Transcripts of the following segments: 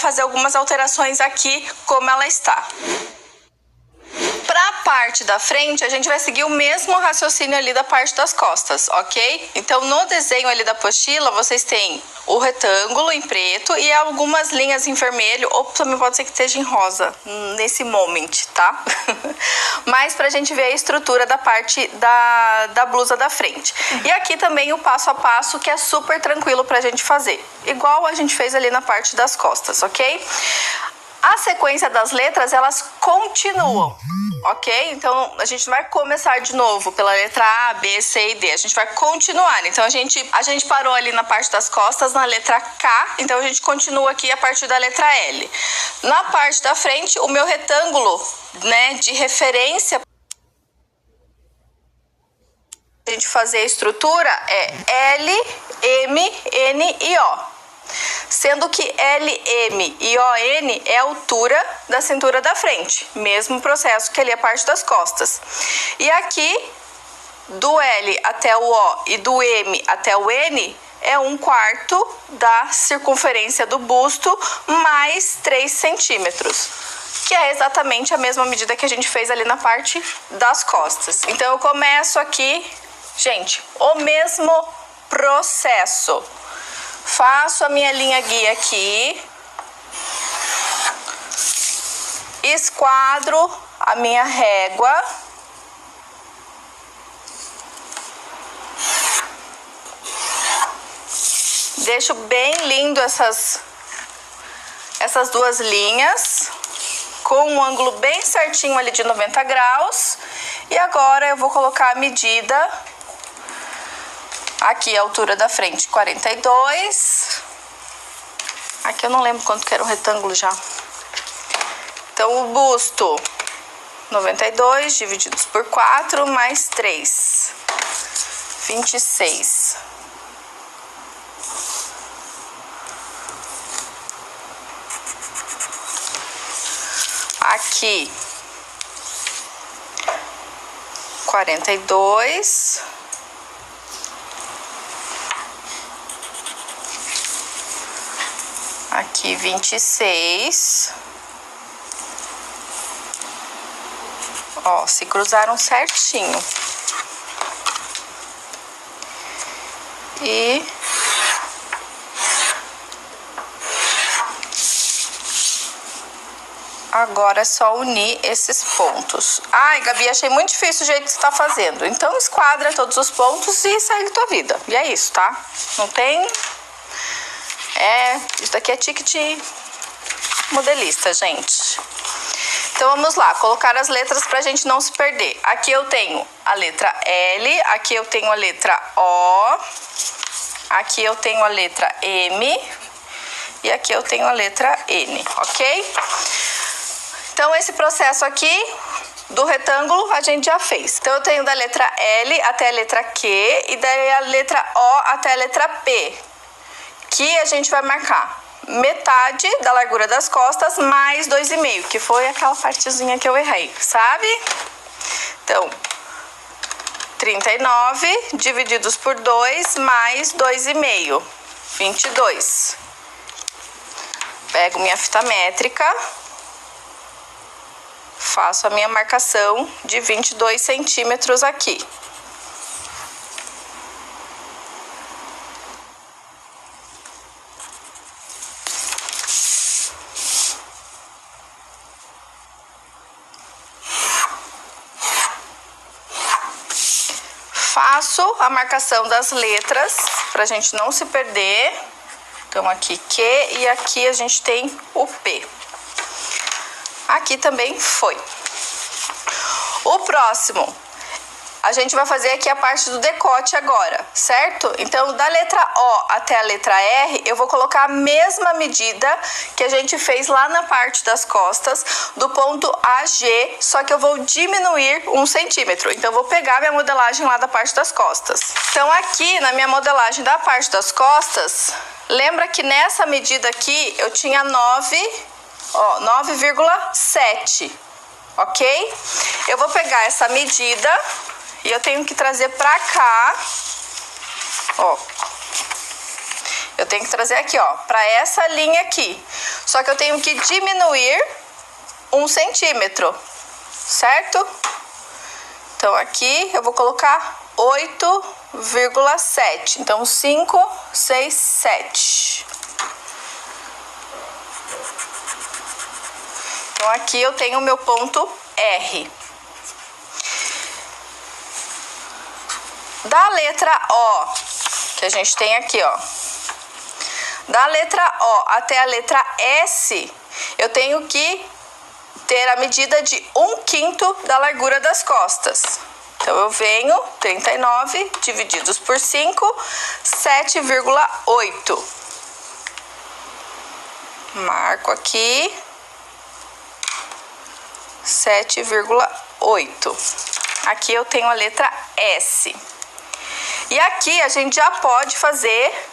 fazer algumas alterações aqui como ela está. Para a parte da frente, a gente vai seguir o mesmo raciocínio ali da parte das costas, ok? Então, no desenho ali da apostila, vocês têm o retângulo em preto e algumas linhas em vermelho, ou também pode ser que esteja em rosa, nesse moment, tá? Mas pra gente ver a estrutura da parte da blusa da frente. E aqui também o passo a passo, que é super tranquilo pra gente fazer. Igual a gente fez ali na parte das costas, ok? A sequência das letras, elas continuam, ok? Então, a gente não vai começar de novo pela letra A, B, C e D. A gente vai continuar. Então, a gente parou ali na parte das costas, na letra K. Então, a gente continua aqui a partir da letra L. Na parte da frente, o meu retângulo, né, de referência a gente fazer a estrutura é L, M, N e O. Sendo que L, M e O, N é a altura da cintura da frente. Mesmo processo que ali é a parte das costas. E aqui, do L até o O e do M até o N, é 1/4 da circunferência do busto, mais 3 centímetros. Que é exatamente a mesma medida que a gente fez ali na parte das costas. Então, eu começo aqui, gente, o mesmo processo. Faço a minha linha guia aqui, esquadro a minha régua, deixo bem lindo essas duas linhas, com um ângulo bem certinho ali de 90 graus, e agora eu vou colocar a medida. Aqui a altura da frente, 42. Aqui eu não lembro quanto que era o retângulo já. Então, o busto, 92 divididos por 4, mais 3. 26. Aqui, 42. Aqui 26. Ó, se cruzaram certinho. E agora é só unir esses pontos. Ai, Gabi, achei muito difícil o jeito que você tá fazendo. Então esquadra todos os pontos e segue tua vida. E é isso, tá? Não tem... isso daqui é ticket modelista, gente. Então, vamos lá, colocar as letras pra gente não se perder. Aqui eu tenho a letra L, aqui eu tenho a letra O, aqui eu tenho a letra M e aqui eu tenho a letra N, ok? Então, esse processo aqui do retângulo a gente já fez. Então, eu tenho da letra L até a letra Q e daí a letra O até a letra P. Que a gente vai marcar metade da largura das costas mais 2,5, que foi aquela partezinha que eu errei, sabe? Então, 39 divididos por 2 mais 2,5, 22. Pego minha fita métrica, faço a minha marcação de 22 centímetros aqui. Faço a marcação das letras pra gente não se perder. Então, aqui Q e aqui a gente tem o P. Aqui também foi. O próximo, a gente vai fazer aqui a parte do decote agora, certo? Então, da letra O até a letra R, eu vou colocar a mesma medida que a gente fez lá na parte das costas, do ponto AG, só que eu vou diminuir 1 centímetro. Então, eu vou pegar minha modelagem lá da parte das costas. Então, aqui na minha modelagem da parte das costas, lembra que nessa medida aqui eu tinha 9,7, ok? Eu vou pegar essa medida e eu tenho que trazer pra cá, ó. Eu tenho que trazer aqui, ó, pra essa linha aqui. Só que eu tenho que diminuir 1 centímetro, certo? Então, aqui eu vou colocar 8,7. Então, 5, 6, 7. Então, aqui eu tenho o meu ponto R. Da letra O, que a gente tem aqui, ó. Da letra O até a letra S, eu tenho que ter a medida de 1/5 da largura das costas. Então, eu venho 39 divididos por 5, 7,8. Marco aqui 7,8. Aqui eu tenho a letra S. E aqui a gente já pode fazer...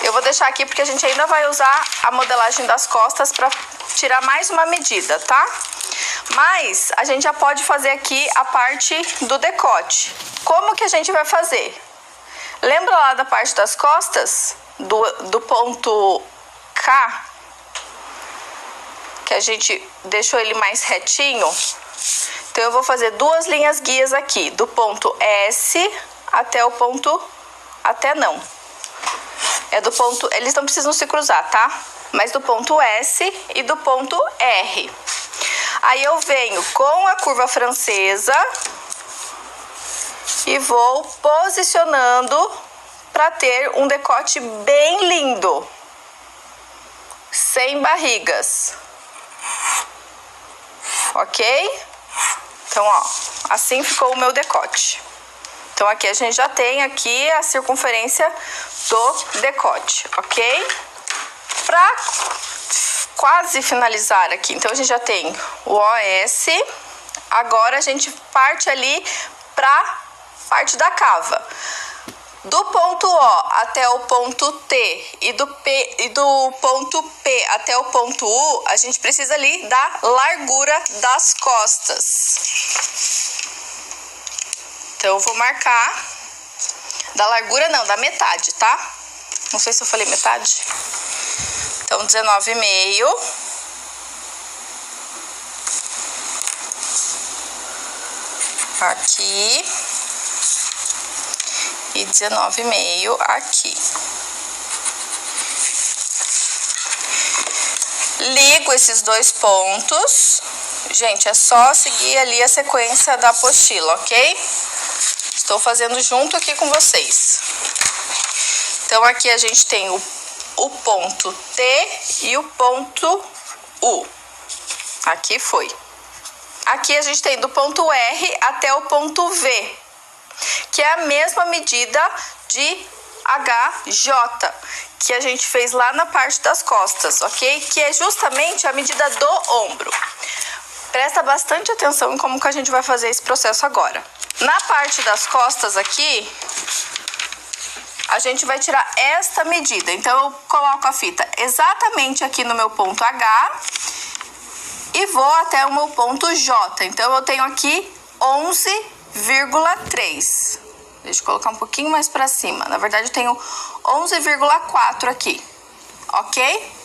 Eu vou deixar aqui porque a gente ainda vai usar a modelagem das costas para tirar mais uma medida, tá? Mas a gente já pode fazer aqui a parte do decote. Como que a gente vai fazer? Lembra lá da parte das costas? Do ponto K? Que a gente deixou ele mais retinho? Então, eu vou fazer 2 linhas guias aqui. Do ponto S até o ponto... Até não. É do ponto... Eles não precisam se cruzar, tá? Mas do ponto S e do ponto R. Aí eu venho com a curva francesa e vou posicionando para ter um decote bem lindo, sem barrigas, ok? Então, ó, assim ficou o meu decote. Então, aqui a gente já tem aqui a circunferência do decote, ok? Para quase finalizar aqui, então a gente já tem o OS. Agora a gente parte ali para parte da cava. Do ponto O até o ponto T e do ponto P até o ponto U, a gente precisa ali da largura das costas. Então, eu vou marcar da largura, não, da metade, tá? Não sei se eu falei metade. Então, 19,5. Aqui. E 19,5 aqui. Ligo esses 2 pontos. Gente, é só seguir ali a sequência da apostila, ok? Estou fazendo junto aqui com vocês. Então, aqui a gente tem o ponto T e o ponto U. Aqui foi. Aqui a gente tem do ponto R até o ponto V, que é a mesma medida de HJ que a gente fez lá na parte das costas, ok? Que é justamente a medida do ombro. Presta bastante atenção em como que a gente vai fazer esse processo agora. Na parte das costas aqui, a gente vai tirar esta medida. Então, eu coloco a fita exatamente aqui no meu ponto H e vou até o meu ponto J. Então, eu tenho aqui 11,3. Deixa eu colocar um pouquinho mais para cima. Na verdade, eu tenho 11,4 aqui, ok?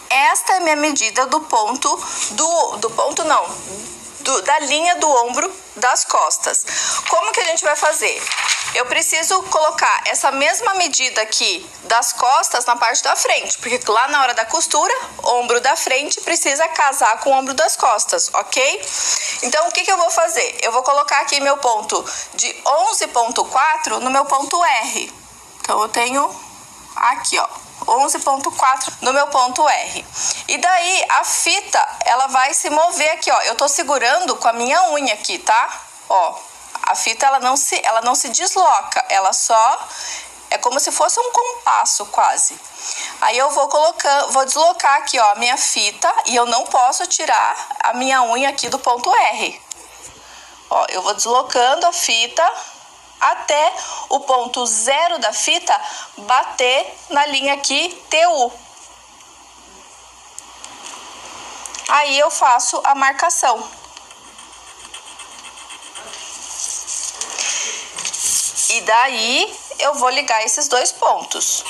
Esta é a minha medida do ponto, da linha do ombro das costas. Como que a gente vai fazer? Eu preciso colocar essa mesma medida aqui das costas na parte da frente, porque lá na hora da costura, ombro da frente precisa casar com o ombro das costas, ok? Então, o que eu vou fazer? Eu vou colocar aqui meu ponto de 11,4 no meu ponto R. Então, eu tenho aqui, ó, 11,4 no meu ponto R. E daí, a fita, ela vai se mover aqui, ó. Eu tô segurando com a minha unha aqui, tá? Ó, a fita, ela não se desloca. Ela só... É como se fosse um compasso, quase. Aí, eu vou deslocar aqui, ó, a minha fita. E eu não posso tirar a minha unha aqui do ponto R. Ó, eu vou deslocando a fita até o ponto 0 da fita bater na linha aqui TU. Aí eu faço a marcação. E daí eu vou ligar esses 2 pontos.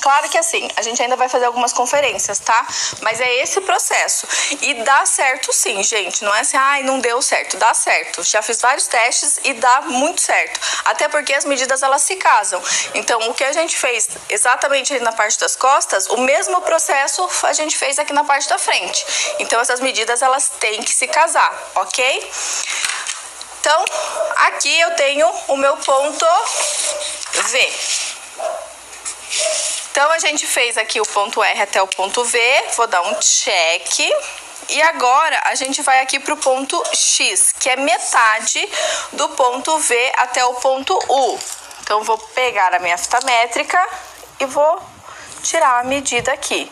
Claro que assim, a gente ainda vai fazer algumas conferências, tá? Mas é esse processo. E dá certo sim, gente. Não é assim, ai, não deu certo. Dá certo. Já fiz vários testes e dá muito certo. Até porque as medidas, elas se casam. Então, o que a gente fez exatamente ali na parte das costas, o mesmo processo a gente fez aqui na parte da frente. Então, essas medidas, elas têm que se casar, ok? Então, aqui eu tenho o meu ponto V. Então, a gente fez aqui o ponto R até o ponto V, vou dar um check. E agora, a gente vai aqui para o ponto X, que é metade do ponto V até o ponto U. Então, vou pegar a minha fita métrica e vou tirar a medida aqui.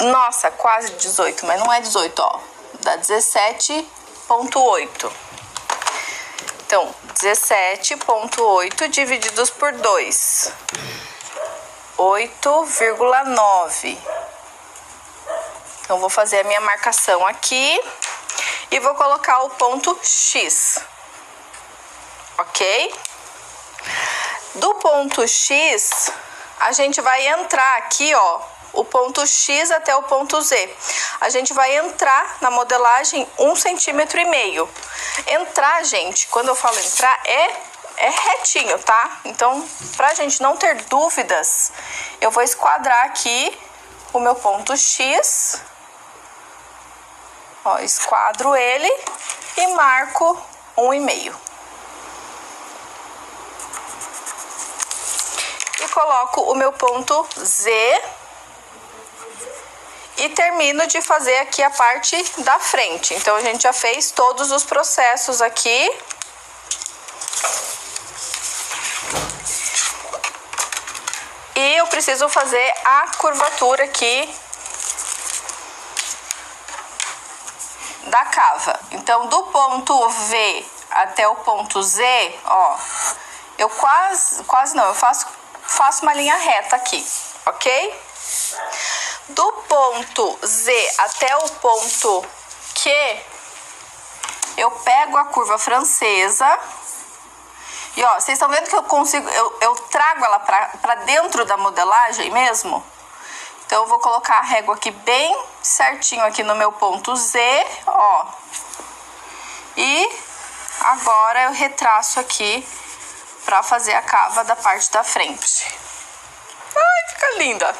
Nossa, quase 18, mas não é 18, ó. Dá 17,8. Então, 17,8 divididos por 2. 8,9. Então, vou fazer a minha marcação aqui e vou colocar o ponto X, ok? Do ponto X, a gente vai entrar aqui, ó, o ponto X até o ponto Z. A gente vai entrar na modelagem 1,5 centímetro. Entrar, gente, quando eu falo entrar, é retinho, tá? Então, pra gente não ter dúvidas, eu vou esquadrar aqui o meu ponto X. Ó, esquadro ele e marco 1,5. E coloco o meu ponto Z. E termino de fazer aqui a parte da frente. Então, a gente já fez todos os processos aqui. E eu preciso fazer a curvatura aqui da cava. Então, do ponto V até o ponto Z, ó, eu quase não, eu faço uma linha reta aqui, ok? Do ponto Z até o ponto Q, eu pego a curva francesa. E ó, vocês estão vendo que eu consigo, eu trago ela pra dentro da modelagem mesmo? Então, eu vou colocar a régua aqui bem certinho aqui no meu ponto Z, ó. E agora eu retraço aqui pra fazer a cava da parte da frente. Ai, fica linda!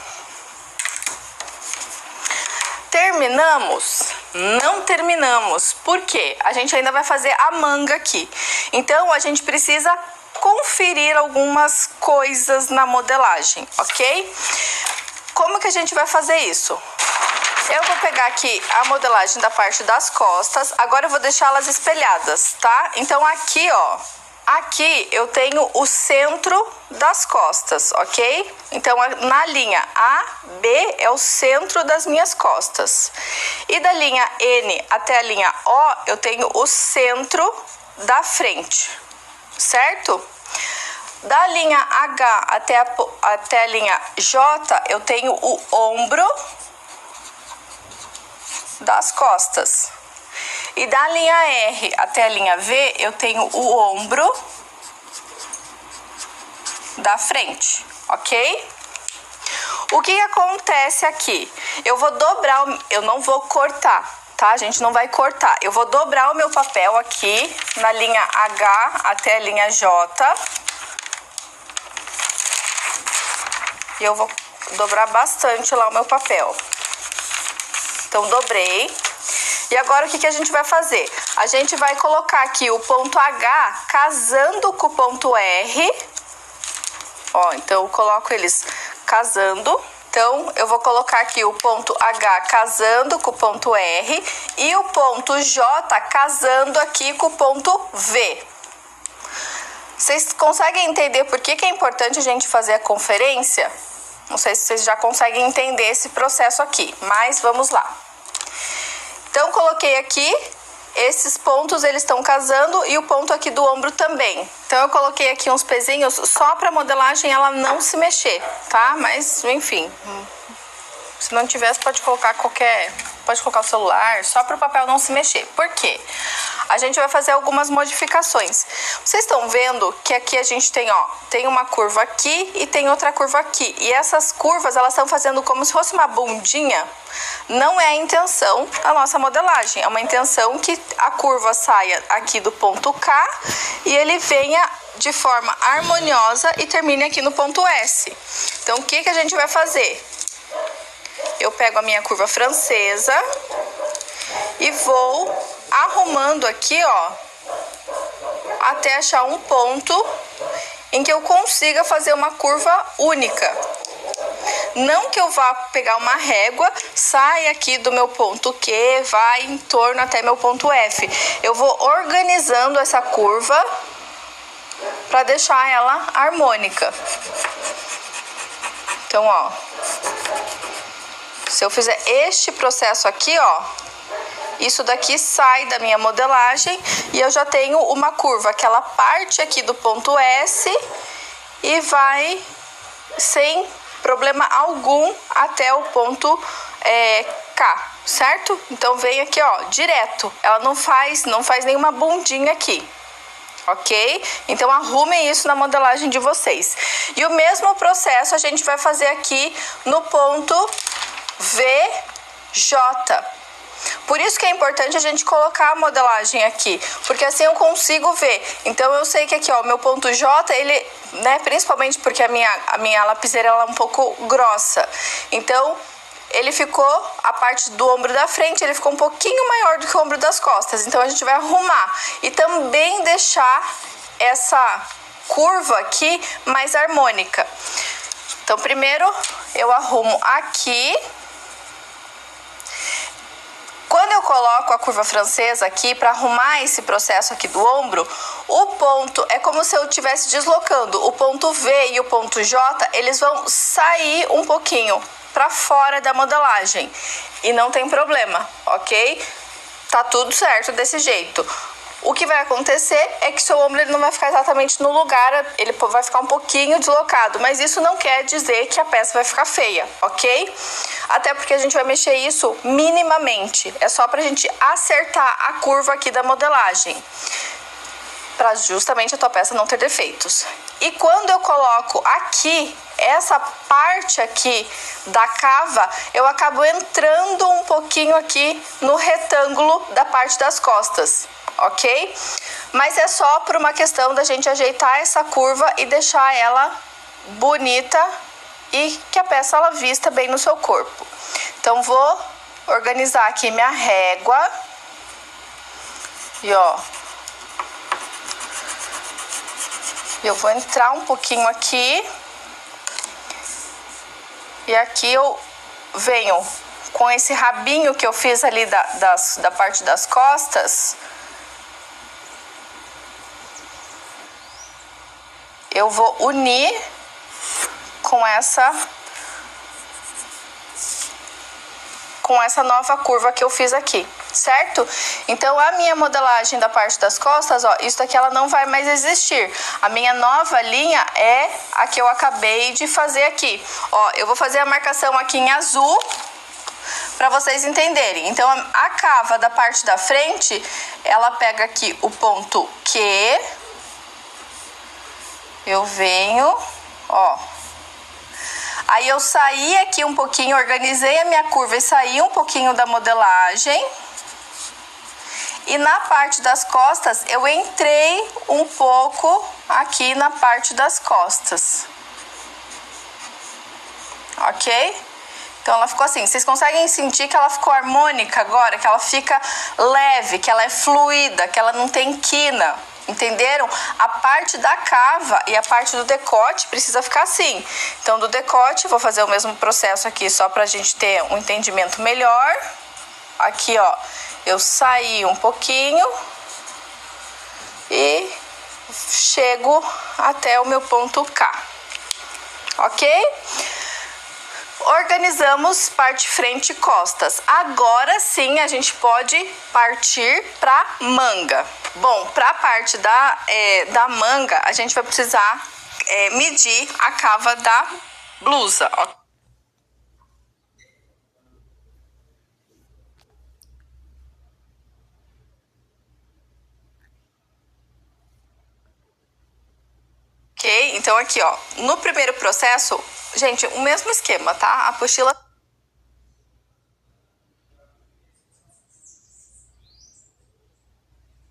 Terminamos? Não terminamos. Por quê? A gente ainda vai fazer a manga aqui. Então, a gente precisa conferir algumas coisas na modelagem, ok? Como que a gente vai fazer isso? Eu vou pegar aqui a modelagem da parte das costas. Agora eu vou deixá-las espelhadas, tá? Então, aqui, ó. Aqui eu tenho o centro das costas, ok? Então, na linha A, B é o centro das minhas costas. E da linha N até a linha O, eu tenho o centro da frente, certo? Da linha H até a linha J, eu tenho o ombro das costas. E da linha R até a linha V, eu tenho o ombro da frente, ok? O que acontece aqui? Eu vou dobrar, eu não vou cortar, tá? A gente não vai cortar. Eu vou dobrar o meu papel aqui na linha H até a linha J. E eu vou dobrar bastante lá o meu papel. Então, dobrei. E agora, o que a gente vai fazer? A gente vai colocar aqui o ponto H casando com o ponto R. Ó, então, eu coloco eles casando. Então, eu vou colocar aqui o ponto H casando com o ponto R e o ponto J casando aqui com o ponto V. Vocês conseguem entender por que é importante a gente fazer a conferência? Não sei se vocês já conseguem entender esse processo aqui, mas vamos lá. Então, coloquei aqui, esses pontos, eles estão casando e o ponto aqui do ombro também. Então, eu coloquei aqui uns pezinhos só para a modelagem ela não se mexer, tá? Mas, enfim, se não tivesse, pode colocar o celular, só para o papel não se mexer. Por quê? a gente vai fazer algumas modificações. Vocês estão vendo que aqui a gente tem, ó, tem uma curva aqui e tem outra curva aqui. E essas curvas, elas estão fazendo como se fosse uma bundinha. Não é a intenção da nossa modelagem. É uma intenção que a curva saia aqui do ponto K e ele venha de forma harmoniosa e termine aqui no ponto S. Então, o que a gente vai fazer? Eu pego a minha curva francesa e vou arrumando aqui, ó, até achar um ponto em que eu consiga fazer uma curva única. Não que eu vá pegar uma régua, saia aqui do meu ponto Q, vai em torno até meu ponto F. Eu vou organizando essa curva para deixar ela harmônica. Então, ó, se eu fizer este processo aqui, ó, isso daqui sai da minha modelagem e eu já tenho uma curva que ela parte aqui do ponto S e vai sem problema algum até o ponto K, certo? Então vem aqui, ó, direto. Ela não faz nenhuma bundinha aqui. Ok? Então arrumem isso na modelagem de vocês. E o mesmo processo a gente vai fazer aqui no ponto VJ. Por isso que é importante a gente colocar a modelagem aqui, porque assim eu consigo ver. Então eu sei que aqui, ó, meu ponto J, ele, né, principalmente porque a minha lapiseira ela é um pouco grossa. Então ele ficou, a parte do ombro da frente, ele ficou um pouquinho maior do que o ombro das costas. Então a gente vai arrumar e também deixar essa curva aqui mais harmônica. Então primeiro eu arrumo aqui. Quando eu coloco a curva francesa aqui para arrumar esse processo aqui do ombro, o ponto é como se eu estivesse deslocando. O ponto V e o ponto J, eles vão sair um pouquinho para fora da modelagem. E não tem problema, ok? Tá tudo certo desse jeito. O que vai acontecer é que seu ombro ele não vai ficar exatamente no lugar, ele vai ficar um pouquinho deslocado, mas isso não quer dizer que a peça vai ficar feia, ok? Até porque a gente vai mexer isso minimamente, é só pra gente acertar a curva aqui da modelagem, para justamente a tua peça não ter defeitos. E quando eu coloco aqui, essa parte aqui da cava, eu acabo entrando um pouquinho aqui no retângulo da parte das costas. Ok? Mas é só por uma questão da gente ajeitar essa curva e deixar ela bonita e que a peça ela vista bem no seu corpo. Então vou organizar aqui minha régua e ó, eu vou entrar um pouquinho aqui e aqui eu venho com esse rabinho que eu fiz ali da parte das costas. Eu vou unir com essa nova curva que eu fiz aqui, certo? Então, a minha modelagem da parte das costas, ó, isso daqui ela não vai mais existir. A minha nova linha é a que eu acabei de fazer aqui. Ó, eu vou fazer a marcação aqui em azul para vocês entenderem. Então, a cava da parte da frente, ela pega aqui o ponto Q. Eu venho, ó. Aí eu saí aqui um pouquinho, organizei a minha curva e saí um pouquinho da modelagem. E na parte das costas, eu entrei um pouco aqui na parte das costas. Ok? Então ela ficou assim, vocês conseguem sentir que ela ficou harmônica agora? Que ela fica leve, que ela é fluida, que ela não tem quina. Entenderam? A parte da cava e a parte do decote precisa ficar assim. Então, do decote, vou fazer o mesmo processo aqui só pra gente ter um entendimento melhor. Aqui, ó, eu saí um pouquinho e chego até o meu ponto K. Ok? Organizamos parte frente e costas. Agora sim a gente pode partir para manga. Bom, para a parte da manga, a gente vai precisar medir a cava da blusa. Então aqui, ó, no primeiro processo, gente, o mesmo esquema, tá? A apostila